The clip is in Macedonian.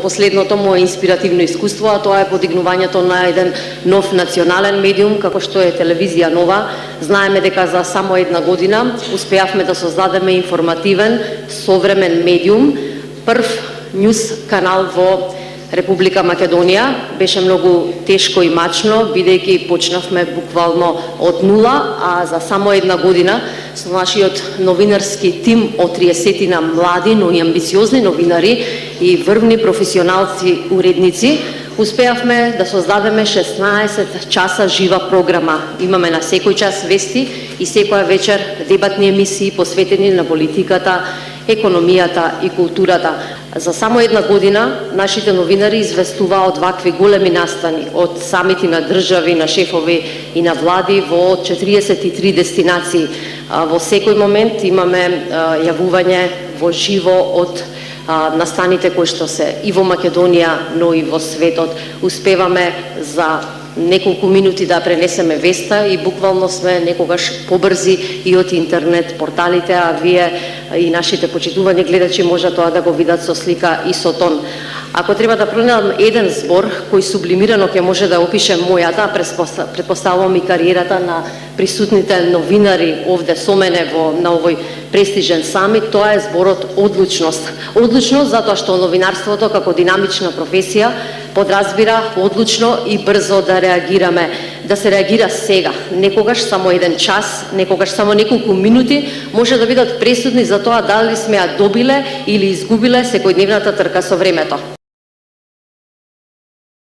последното мое инспиративно искуство, а тоа е подигнувањето на еден нов национален медиум, како што е телевизија Нова. Знаеме дека за само една година успеавме да создадеме информативен, современ медиум, прв њуз канал во Република Македонија. Беше многу тешко и мачно, бидејќи почнавме буквално од нула, а за само една година со нашиот новинарски тим од 30 млади, но и амбициозни новинари и врвни професионалци уредници, успеавме да создадеме 16 часа жива програма. Имаме на секој час вести и секоја вечер дебатни емисии посветени на политиката, економијата и културата. За само една година нашите новинари известуваа од вакви големи настани, од самити на држави, на шефови и на влади во 43 дестинации. Во секој момент имаме јавување во живо од настаните кои што се и во Македонија, но и во светот. Успеваме за неколку минути да пренесеме веста и буквално сме некогаш побрзи и од интернет порталите, а вие и нашите почитувани гледачи може тоа да го видат со слика и со тон. Ако треба да пронадам еден збор кој сублимирано ќе може да опише мојата, претпоставувам и кариерата на присутните новинари овде со мене на овој престижен самит, тоа е зборот одлучност. Одлучност затоа што новинарството како динамична професија подразбира одлучно и брзо да реагираме, да се реагира сега. Некогаш само еден час, некогаш само неколку минути може да бидат пресудни за тоа дали сме ја добиле или изгубиле секојдневната трка со времето.